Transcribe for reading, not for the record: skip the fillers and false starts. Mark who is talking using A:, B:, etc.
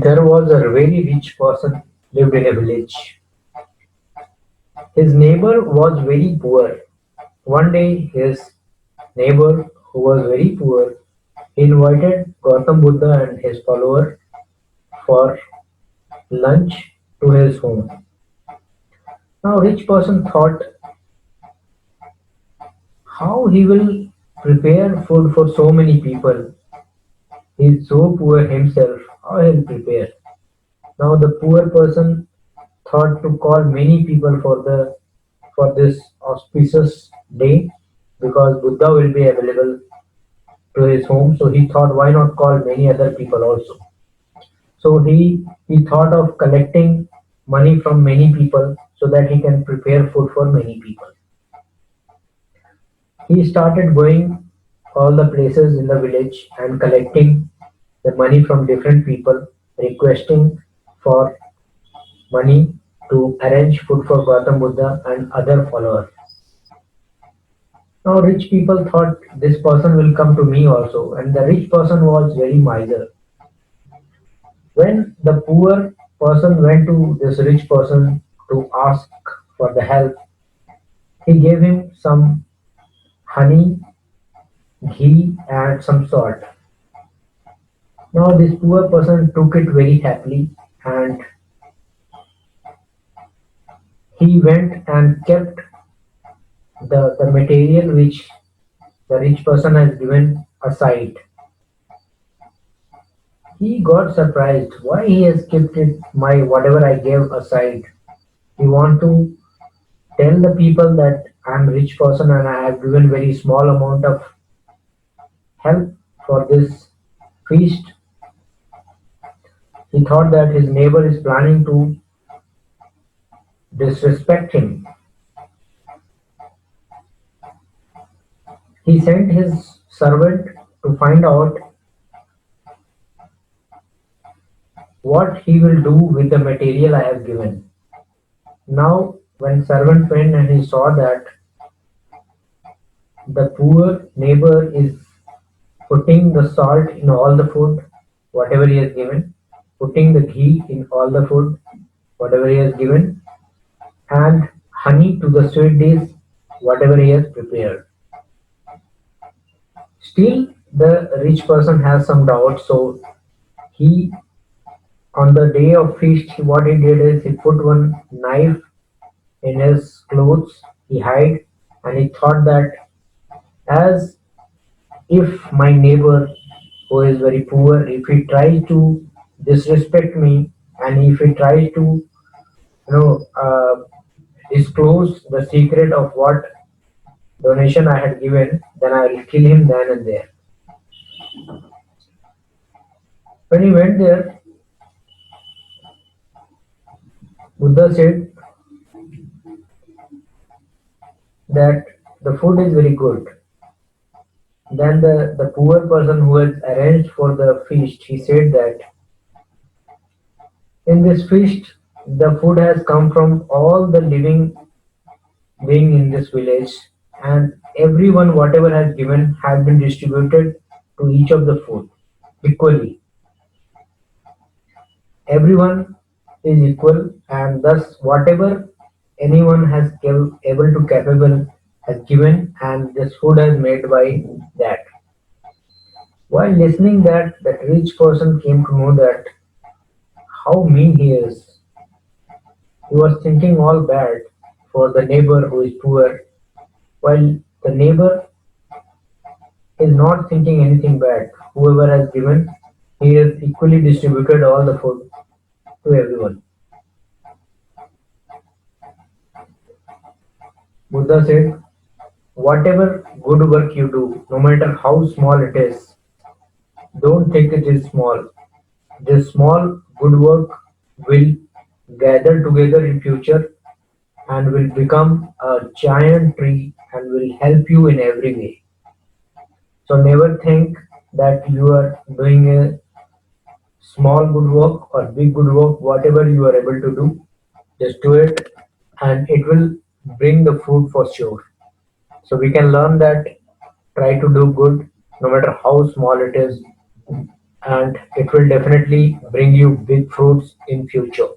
A: There was a very rich person lived in a village. His neighbor was very poor. One day his neighbor, who was very poor, invited Gautam Buddha and his follower for lunch to his home. Now rich person thought how he will prepare food for so many people. He is so poor himself, how he'll prepare. Now the poor person thought to call many people for this auspicious day because Buddha will be available to his home. So he thought, why not call many other people also? So he thought of collecting money from many people so that he can prepare food for many people. He started going all the places in the village and collecting the money from different people, requesting for money to arrange food for Gautam Buddha and other followers. Now rich people thought this person will come to me also, and the rich person was very miser. When the poor person went to this rich person to ask for the help, he gave him some honey, ghee, and some salt. Now this poor person took it very happily and he went and kept the material which the rich person has given aside. He got surprised why he has kept it my whatever I gave aside. He want to tell the people that I'm a rich person and I have given very small amount of help for this feast. He thought that his neighbor is planning to disrespect him. He sent his servant to find out what he will do with the material I have given. Now, when servant went and he saw that the poor neighbor is putting the salt in all the food, whatever he has given, putting the ghee in all the food, whatever he has given, and honey to the sweet dish, whatever he has prepared. Still, the rich person has some doubt, so he, on the day of feast, what he did is he put one knife in his clothes, he hid, and he thought that as if my neighbor who is very poor, if he tries to disrespect me and if he tries to disclose the secret of what donation I had given, then I will kill him then and there. When he went there, Buddha said that the food is very good. Then the poor person who had arranged for the feast, he said that in this feast, the food has come from all the living being in this village, and everyone whatever has given has been distributed to each of the food equally. Everyone is equal, and thus whatever anyone has able to capable has given, and this food is made by that. While listening that rich person came to know that how mean he is. He was thinking all bad for the neighbor who is poor, while the neighbor is not thinking anything bad. Whoever has given, he has equally distributed all the food to everyone. Buddha said, whatever good work you do, no matter how small it is, don't think it is small. This small good work will gather together in future and will become a giant tree and will help you in every way. So never think that you are doing a small good work or big good work, whatever you are able to do, just do it and it will bring the fruit for sure. So we can learn that try to do good no matter how small it is and it will definitely bring you big fruits in future.